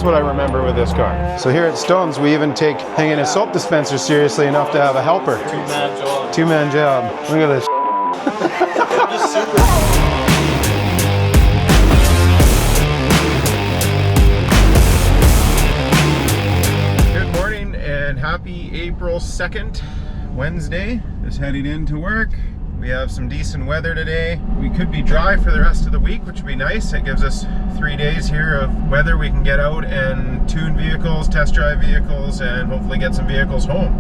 That's what I remember with this car. So here at Stone's, we even take hanging a soap dispenser seriously enough to have a helper. Two-man job. Two-man job. Look at this. Good morning and happy April 2nd, Wednesday. Just heading into work. We have some decent weather today. We could be dry for the rest of the week, which would be nice. It gives us 3 days here of weather. We can get out and tune vehicles, test drive vehicles, and hopefully get some vehicles home.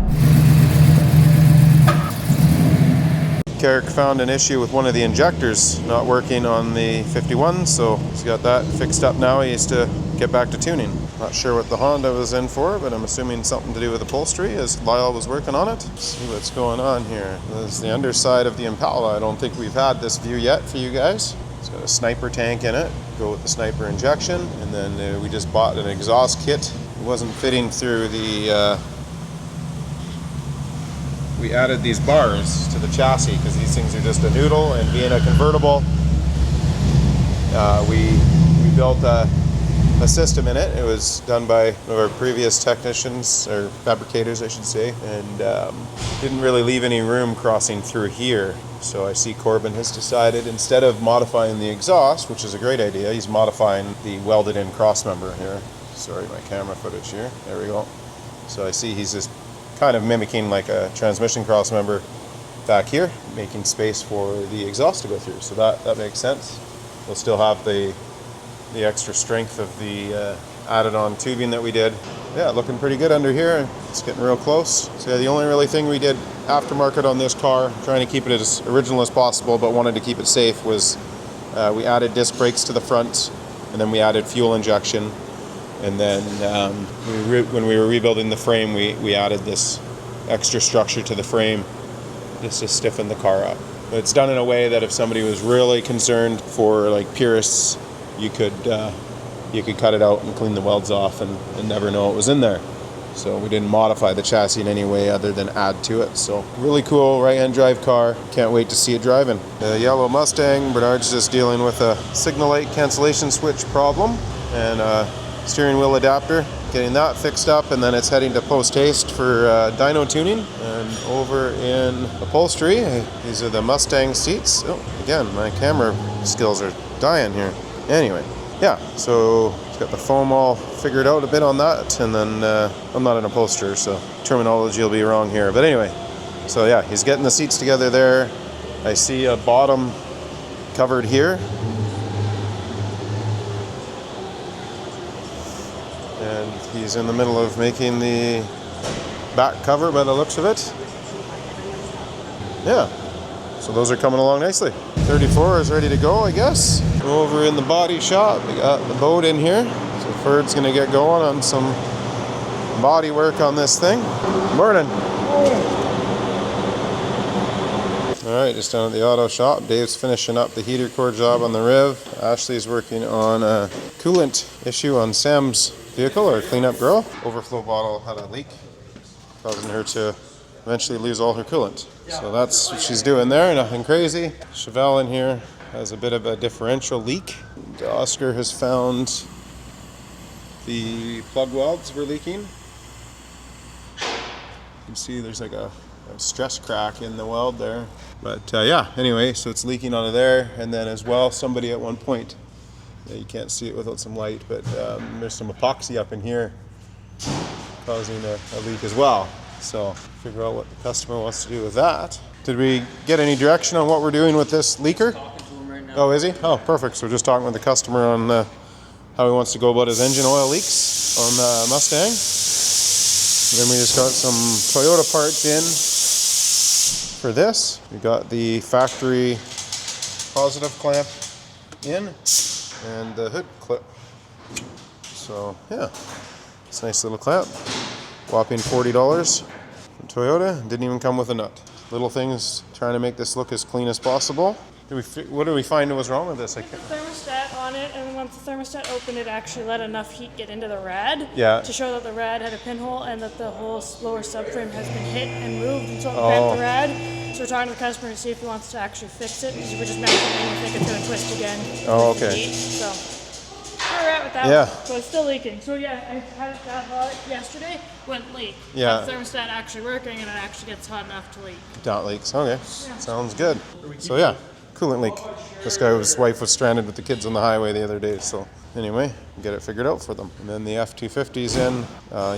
Carrick found an issue with one of the injectors not working on the 51, so he's got that fixed up now. He needs to get back to tuning. Not sure what the Honda was in for, but I'm assuming something to do with upholstery as Lyle was working on it. Let's see what's going on here. This is the underside of the Impala. I don't think we've had this view yet for you guys. It's got a sniper tank in it. Go with the sniper injection, and then we just bought an exhaust kit. It wasn't fitting through the we added these bars to the chassis because these things are just a noodle, and being a convertible, we built a system in it. It was done by one of our previous technicians, or fabricators I should say, and didn't really leave any room crossing through here. So I see Corbin has decided, instead of modifying the exhaust, which is a great idea, he's modifying the welded in cross member here. Sorry, my camera footage here. There we go. So I see he's just kind of mimicking like a transmission cross member back here, making space for the exhaust to go through. So that makes sense. We'll still have the extra strength of the added on tubing that we did. Yeah, looking pretty good under here. It's getting real close. So yeah, the only really thing we did aftermarket on this car, trying to keep it as original as possible, but wanted to keep it safe, was we added disc brakes to the front, and then we added fuel injection. And then when we were rebuilding the frame, we added this extra structure to the frame just to stiffen the car up. But it's done in a way that if somebody was really concerned, for like purists, you could cut it out and clean the welds off and never know it was in there. So we didn't modify the chassis in any way other than add to it. So really cool right-hand drive car. Can't wait to see it driving. The yellow Mustang, Bernard's just dealing with a signal light cancellation switch problem and steering wheel adapter, getting that fixed up, and then it's heading to post haste for dyno tuning. And over in upholstery, these are the Mustang seats. Oh, again, my camera skills are dying here. Anyway, yeah, so it's got the foam all figured out a bit on that, and then I'm not an upholsterer, so terminology will be wrong here. But anyway, so yeah, he's getting the seats together there. I see a bottom covered here. And he's in the middle of making the back cover by the looks of it. Yeah, so those are coming along nicely. 34 is ready to go, I guess. Over in the body shop, we got the boat in here. So Ferd's gonna get going on some body work on this thing. Morning. All right, just down at the auto shop. Dave's finishing up the heater core job on the Riv. Ashley's working on a coolant issue on Sam's vehicle, or cleanup girl. Overflow bottle had a leak, causing her to eventually lose all her coolant. So that's what she's doing there, nothing crazy. Chevelle in here has a bit of a differential leak. And Oscar has found the plug welds were leaking. You can see there's like a stress crack in the weld there. But yeah, anyway, so it's leaking out of there. And then as well, somebody at one point, you can't see it without some light, but there's some epoxy up in here causing a leak as well. So figure out what the customer wants to do with that. Did we get any direction on what we're doing with this leaker? Talking to him right now. Oh, is he? Oh, perfect. So we're just talking with the customer on how he wants to go about his engine oil leaks on the Mustang. And then we just got some Toyota parts in for this. We got the factory positive clamp in and the hood clip. So yeah, it's a nice little clamp. Whopping $40 from Toyota. Didn't even come with a nut. Little things, trying to make this look as clean as possible. What did we find was wrong with this? The thermostat on it, and then once the thermostat opened, it actually let enough heat get into the rad to show that the rad had a pinhole and that the whole lower subframe has been hit and moved, and so it bent the rad. So we're talking to the customer to see if he wants to actually fix it, because we're just mounting it and we think it's going to twist again. Oh, okay. Heat, so where we're at with but that so it's still leaking. So yeah, I had it that hot yesterday, went leak. Yeah. The thermostat actually working, and it actually gets hot enough to leak. Dot leaks. Okay, sounds good. So yeah, coolant leak. This guy's wife was stranded with the kids on the highway the other day, so anyway, get it figured out for them. And then the F-250's in.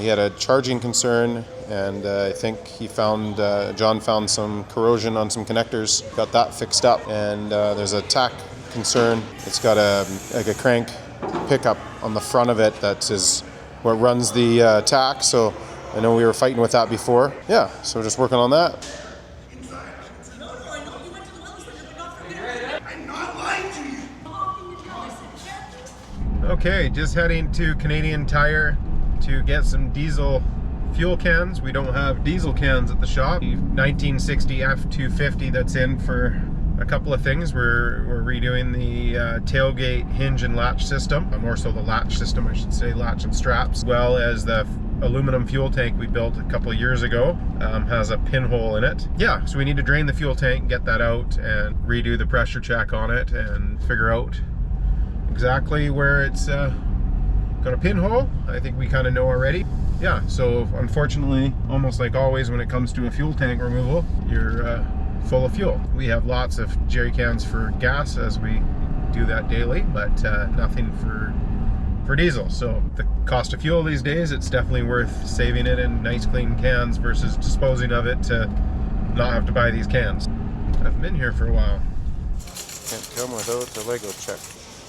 He had a charging concern, and I think he found, John found some corrosion on some connectors, got that fixed up, and there's a tack concern. It's got a crank pickup on the front of it that is where it runs the tack, so I know we were fighting with that before. Yeah, so we're just working on that. Okay, just heading to Canadian Tire to get some diesel fuel cans. We don't have diesel cans at the shop. The 1960 F-250 that's in for a couple of things. We're redoing the tailgate hinge and latch system, more so the latch system, I should say, latch and straps, as well as the aluminum fuel tank we built a couple of years ago. Has a pinhole in it. Yeah, so we need to drain the fuel tank, get that out, and redo the pressure check on it and figure out exactly where it's got a pinhole. I think we kind of know already. Yeah, so unfortunately, almost like always when it comes to a fuel tank removal, you're full of fuel. We have lots of jerry cans for gas as we do that daily, but nothing for diesel. So the cost of fuel these days, it's definitely worth saving it in nice clean cans versus disposing of it to not have to buy these cans. I've been here for a while. Can't come without the Lego check.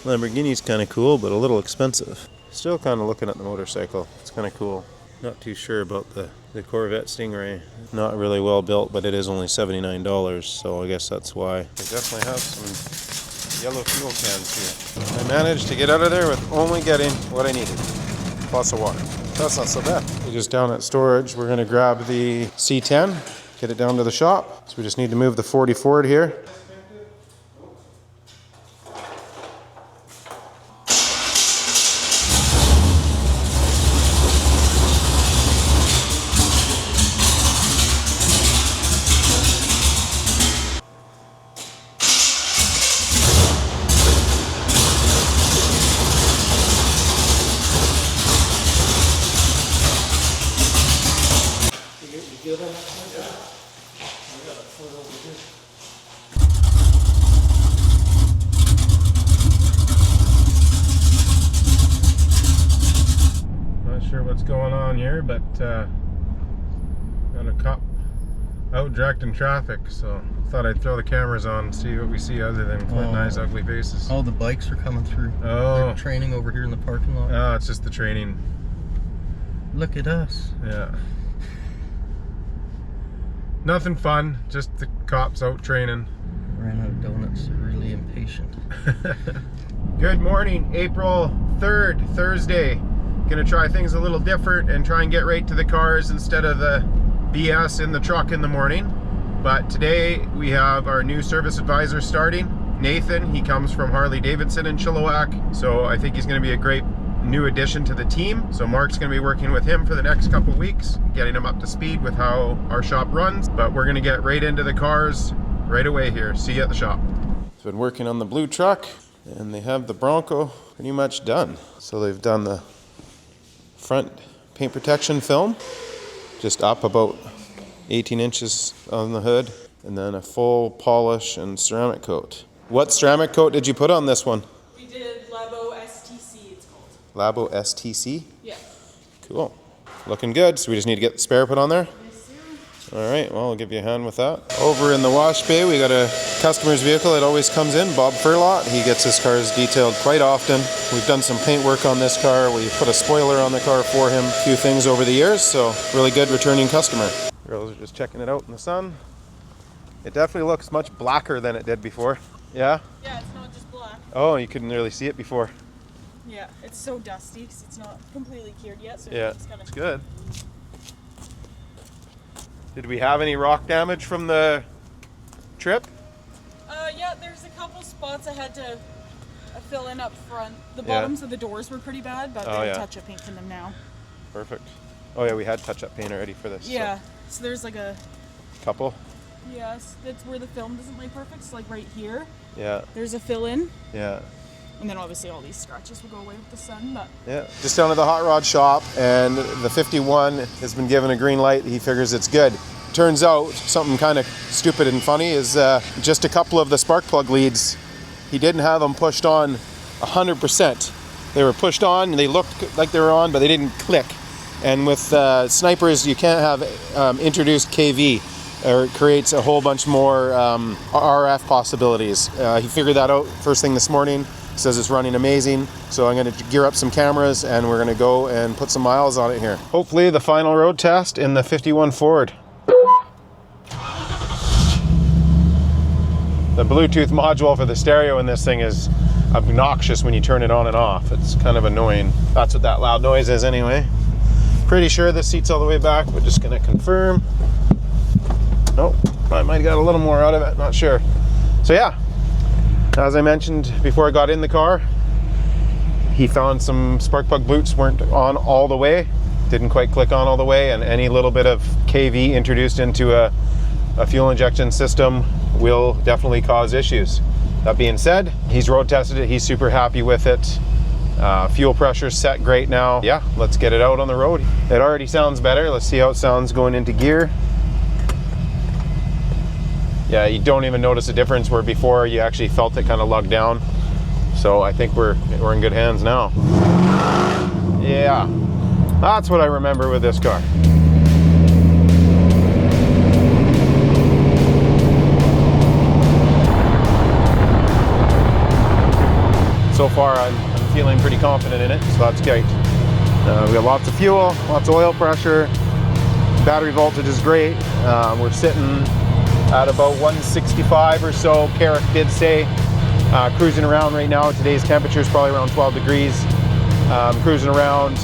Lamborghini's kind of cool, but a little expensive. Still kind of looking at the motorcycle. It's kind of cool. Not too sure about the Corvette Stingray. Not really well built, but it is only $79, so I guess that's why. They definitely have some yellow fuel cans here. I managed to get out of there with only getting what I needed. Plus of water. That's not so bad. We're just down at storage. We're gonna grab the C10, get it down to the shop. So we just need to move the 40 forward here. What's going on here, but got a cop out directing traffic, so thought I'd throw the cameras on and see what we see other than Clint and I's ugly faces. All the bikes are coming through. Oh, they're training over here in the parking lot. Oh, it's just the training. Look at us. Yeah. Nothing fun, just the cops out training. Ran out of donuts, they're really impatient. Good morning, April 3rd, Thursday. Gonna try things a little different and try and get right to the cars instead of the BS in the truck in the morning. But today we have our new service advisor starting, Nathan. He comes from Harley Davidson in Chilliwack, so I think he's gonna be a great new addition to the team. So Mark's gonna be working with him for the next couple weeks, getting him up to speed with how our shop runs. But we're gonna get right into the cars right away here. See you at the shop. I've been working on the blue truck, and they have the Bronco pretty much done. So they've done the front paint protection film, just up about 18 inches on the hood, and then a full polish and ceramic coat. What ceramic coat did you put on this one? We did Labo STC, it's called. Labo STC? Yeah. Cool. Looking good. So we just need to get the spare put on there? Yes, sir. All right, well, I'll give you a hand with that. Over in the wash bay, we got a customer's vehicle that always comes in, Bob Furlot. He gets his cars detailed quite often. We've done some paint work on this car. We put a spoiler on the car for him, a few things over the years, so really good returning customer. Girls are just checking it out in the sun. It definitely looks much blacker than it did before. Yeah? Yeah, it's not just black. Oh, you couldn't really see it before. Yeah, it's so dusty because it's not completely cured yet, so Yeah, it's kind of good. Did we have any rock damage from the trip? Yeah, there's a couple spots I had to fill in up front. The bottoms of the doors were pretty bad, but they're touch-up paint in them now. Perfect. Oh yeah, we had touch-up paint already for this. Yeah, so there's like a couple. Yes, that's where the film doesn't lay perfect. It's like right here. Yeah. There's a fill-in. Yeah. And then obviously all these scratches will go away with the sun, but... Yeah, just down to the hot rod shop, and the 51 has been given a green light. He figures it's good. Turns out, something kind of stupid and funny is just a couple of the spark plug leads, he didn't have them pushed on 100%. They were pushed on, and they looked like they were on, but they didn't click. And with snipers, you can't have introduced KV, or it creates a whole bunch more RF possibilities. He figured that out first thing this morning. Says it's running amazing, so I'm going to gear up some cameras and we're going to go and put some miles on it here. Hopefully the final road test in the 51 Ford. The Bluetooth module for the stereo in this thing is obnoxious when you turn it on and off. It's kind of annoying. That's what that loud noise is anyway. Pretty sure the seat's all the way back, but just going to confirm. Nope, I might have got a little more out of it, not sure. So yeah. As I mentioned before I got in the car, he found some spark plug boots weren't on all the way, didn't quite click on all the way, and any little bit of KV introduced into a fuel injection system will definitely cause issues. That being said, he's road tested it, he's super happy with it. Fuel pressure's set great now. Yeah, let's get it out on the road. It already sounds better. Let's see how it sounds going into gear. Yeah, you don't even notice a difference where before you actually felt it kind of lug down. So I think we're in good hands now. Yeah, that's what I remember with this car. So far I'm feeling pretty confident in it, so that's great. We got lots of fuel, lots of oil pressure, battery voltage is great. We're sitting at about 165 or so, Carrick did say. Cruising around right now, today's temperature is probably around 12 degrees. Cruising around,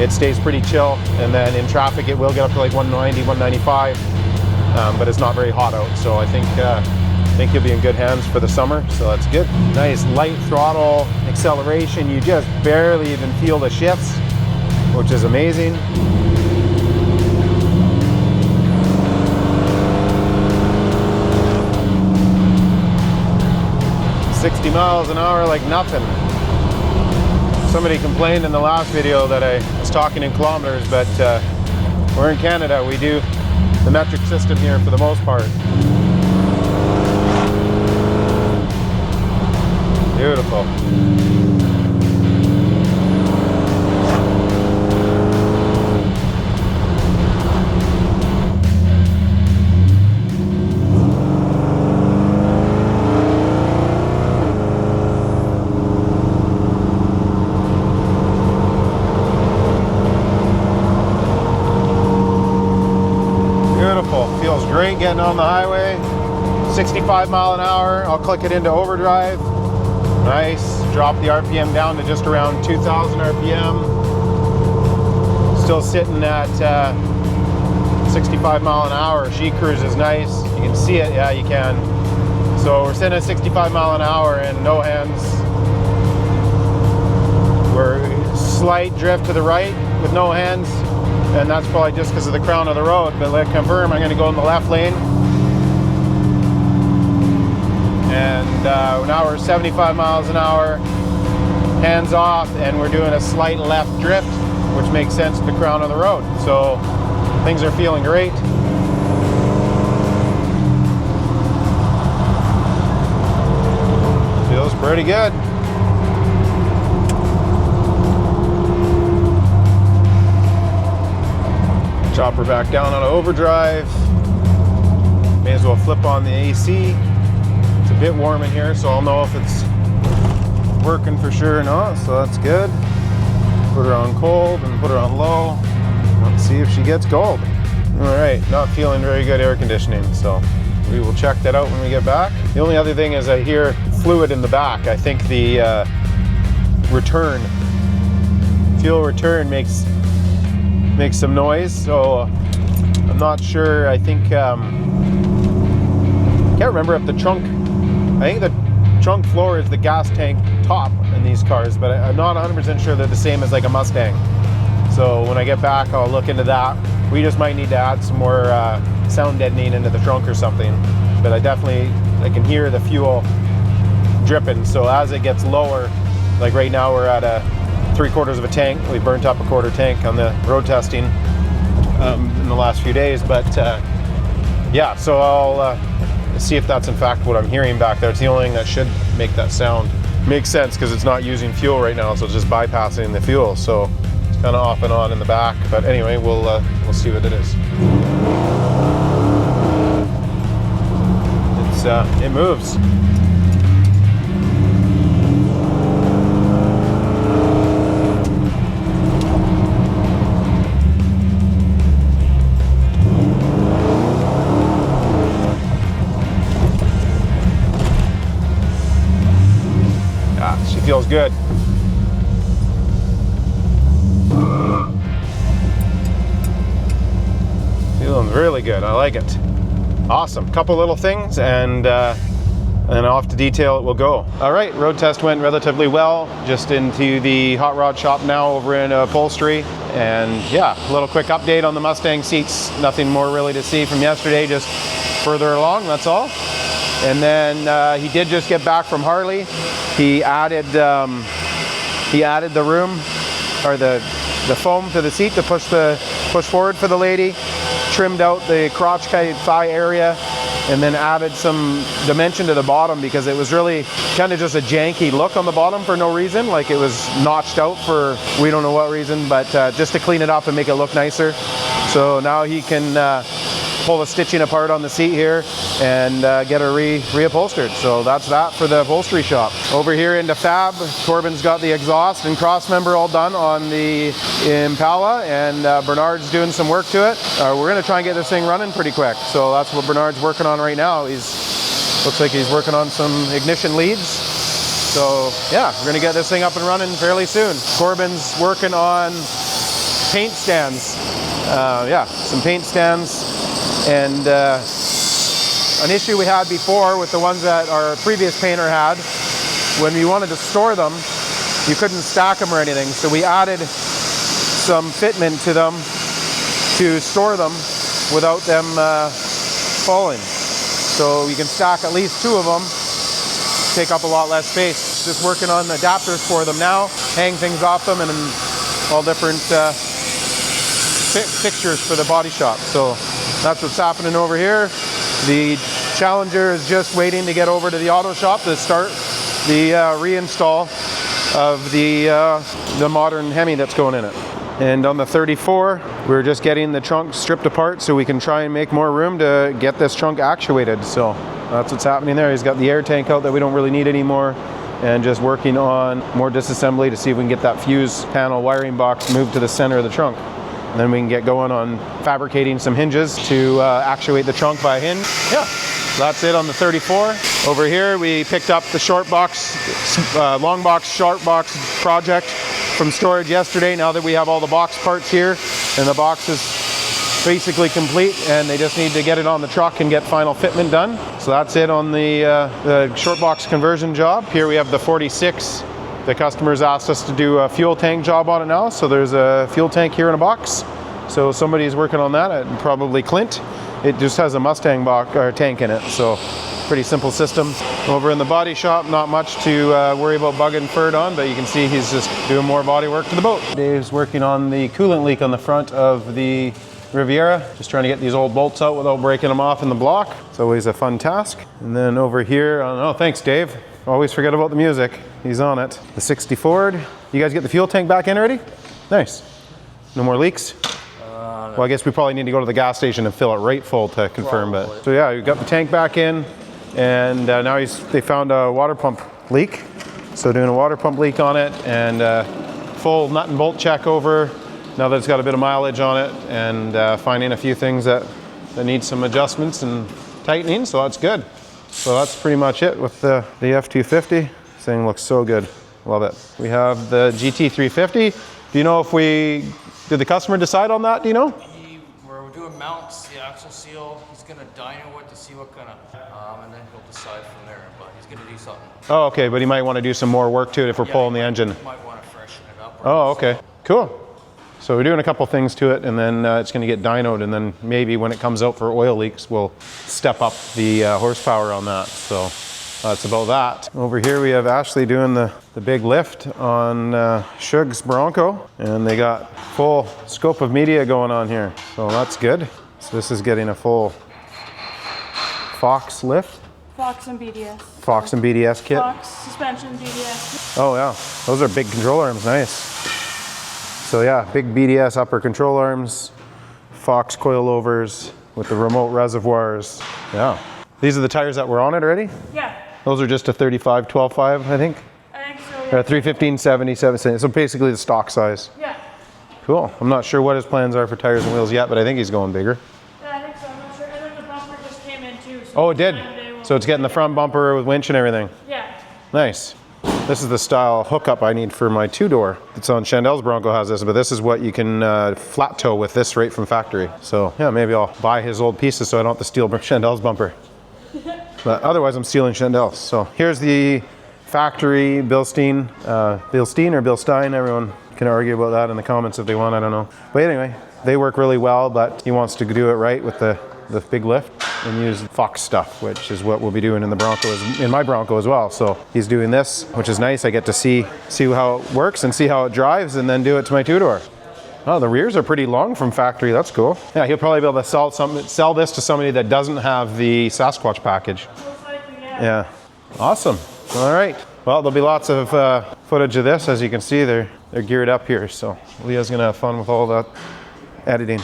it stays pretty chill, and then in traffic it will get up to like 190, 195, but it's not very hot out, so I think you'll be in good hands for the summer, so that's good. Nice light throttle acceleration, you just barely even feel the shifts, which is amazing. 60 miles an hour like nothing. Somebody complained in the last video that I was talking in kilometers, but we're in Canada. We do the metric system here for the most part. Beautiful. Feels great getting on the highway. 65 mile an hour. I'll click it into overdrive. Nice. Drop the RPM down to just around 2,000 RPM. Still sitting at 65 mile an hour. G-Cruise is nice. You can see it. Yeah, you can. So we're sitting at 65 mile an hour and no hands. We're slight drift to the right with no hands. And that's probably just because of the crown of the road, but let's confirm I'm going to go in the left lane. And now we're 75 miles an hour, hands off, and we're doing a slight left drift, which makes sense with the crown of the road. So things are feeling great. Feels pretty good. Chopper back down on overdrive. May as well flip on the AC. It's a bit warm in here, so I'll know if it's working for sure or not, so that's good. Put her on cold and put her on low. Let's see if she gets gold. All right, not feeling very good air conditioning, so we will check that out when we get back. The only other thing is I hear fluid in the back. I think the fuel return makes some noise, so I'm not sure. I think can't remember if the trunk, I think the trunk floor is the gas tank top in these cars, but I'm not 100% sure they're the same as like a Mustang. So when I get back, I'll look into that. We just might need to add some more sound deadening into the trunk or something, but I can hear the fuel dripping, so as it gets lower Like right now we're at a 3/4 of a tank. We burnt up a 1/4 tank on the road testing in the last few days. But yeah, so I'll see if that's in fact what I'm hearing back there. It's the only thing that should make that sound. Makes sense because it's not using fuel right now, so it's just bypassing the fuel. So it's kind of off and on in the back. But anyway, we'll see what it is. It moves. She feels good. Feeling really good. I like it. Awesome. Couple little things and off to detail it will go. All right, road test went relatively well. Just into the hot rod shop now over in upholstery. And yeah, a little quick update on the Mustang seats. Nothing more really to see from yesterday, just further along, that's all. And then he did just get back from Harley. He added the room or the foam to the seat to push forward for the lady. Trimmed out the crotch thigh area, and then added some dimension to the bottom because it was really kind of just a janky look on the bottom for no reason. Like it was notched out for we don't know what reason, but just to clean it up and make it look nicer. So now he can pull the stitching apart on the seat here and get her reupholstered. So that's that for the upholstery shop. Over here into Fab, Corbin's got the exhaust and cross member all done on the Impala, and Bernard's doing some work to it. We're gonna try and get this thing running pretty quick. So that's what Bernard's working on right now. Looks like he's working on some ignition leads. So yeah, we're gonna get this thing up and running fairly soon. Corbin's working on paint stands. Yeah, some paint stands. And an issue we had before with the ones that our previous painter had, when we wanted to store them, you couldn't stack them or anything. So we added some fitment to them to store them without them falling. So you can stack at least 2 of them, take up a lot less space. Just working on adapters for them now, hang things off them, and all different fixtures for the body shop. So that's what's happening over here. The Challenger is just waiting to get over to the auto shop to start the reinstall of the modern Hemi that's going in it. And on the 34, we're just getting the trunk stripped apart so we can try and make more room to get this trunk actuated. So that's what's happening there. He's got the air tank out that we don't really need anymore, and just working on more disassembly to see if we can get that fuse panel wiring box moved to the center of the trunk. And then we can get going on fabricating some hinges to actuate the trunk by a hinge. Yeah, that's it on the 34. Over here, we picked up the short box, long box, short box project from storage yesterday. Now that we have all the box parts here, and the box is basically complete, and they just need to get it on the truck and get final fitment done. So that's it on the short box conversion job. Here we have the 46. The customers asked us to do a fuel tank job on it now, so there's a fuel tank here in a box. So somebody's working on that, probably Clint. It just has a Mustang box or tank in it, so pretty simple system. Over in the body shop, not much to worry about bugging Ferd on, but you can see he's just doing more body work to the boat. Dave's working on the coolant leak on the front of the Riviera, just trying to get these old bolts out without breaking them off in the block. It's always a fun task. And then over here, oh, thanks Dave. Always forget about the music. He's on it. The 60 Ford. You guys get the fuel tank back in already? Nice. No more leaks? Well, I guess we probably need to go to the gas station and fill it right full to confirm. But so yeah, we got the tank back in, and now they found a water pump leak. So doing a water pump leak on it, and full nut and bolt check over. Now that it's got a bit of mileage on it, and finding a few things that need some adjustments and tightening. So that's good. So that's pretty much it with the F250. This thing looks so good. Love it. We have the GT350. Do you know if did the customer decide on that? Do you know? We're doing mounts, the axle seal. He's going to dyno it to see what kind of, and then he'll decide from there. But he's going to do something. Oh, okay. But he might want to do some more work to it if we're pulling the engine. Might want to freshen it up. Oh, okay. Cool. So we're doing a couple things to it, and then it's going to get dynoed, and then maybe when it comes out for oil leaks, we'll step up the horsepower on that. So that's about that. Over here we have Ashley doing the big lift on Shug's Bronco, and they got full scope of media going on here, so that's good. So this is getting a full Fox lift. Fox and BDS. Fox and BDS kit. Fox, suspension, BDS. Oh yeah, those are big control arms, nice. So yeah, big BDS upper control arms, Fox coilovers with the remote reservoirs. Yeah. These are the tires that were on it already? Yeah. Those are just a 35 12.5, I think? I think so, yeah. Or 315 77, so basically the stock size. Yeah. Cool. I'm not sure what his plans are for tires and wheels yet, but I think he's going bigger. Yeah, I think so, I'm not sure. And then the bumper just came in too. So Oh, it did? So it's getting the front bumper with winch and everything. Yeah. Nice. This is the style hookup I need for my two-door. It's on Chandel's Bronco has this, but this is what you can flat tow with this right from factory. So yeah, maybe I'll buy his old pieces so I don't have to steal Chandel's bumper. But otherwise I'm stealing Chandel's. So here's the factory Bilstein. Bilstein or Bilstein, everyone can argue about that in the comments if they want, I don't know. But anyway, they work really well, but he wants to do it right with the big lift and use Fox stuff, which is what we'll be doing in the Bronco, in my Bronco as well. So he's doing this, which is nice. I get to see how it works and see how it drives and then do it to my two-door. Oh, the rears are pretty long from factory. That's cool. Yeah, he'll probably be able to sell this to somebody that doesn't have the Sasquatch package. Most likely, yeah. Yeah, awesome. All right. Well, there'll be lots of footage of this. As you can see, they're geared up here. So Leah's gonna have fun with all that editing.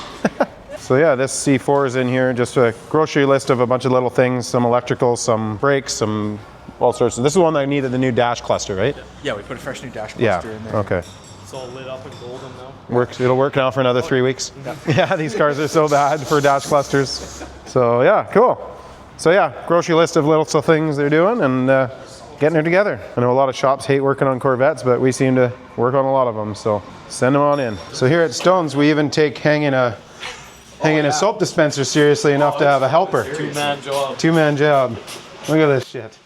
So yeah, this C4 is in here, just a grocery list of a bunch of little things, some electrical, some brakes, some all sorts of. This is one that needed the new dash cluster, right? Yeah, we put a fresh new dash cluster in there. Okay. It's all lit up and golden now. Works. It'll work now for another 3 weeks. Yeah, these cars are so bad for dash clusters. So yeah, cool. So yeah, grocery list of little things they're doing and getting it together. I know a lot of shops hate working on Corvettes, but we seem to work on a lot of them. So send them on in. So here at Stone's, we even take hanging a soap dispenser seriously enough to have a helper. Two-man job. Two-man job. Look at this shit.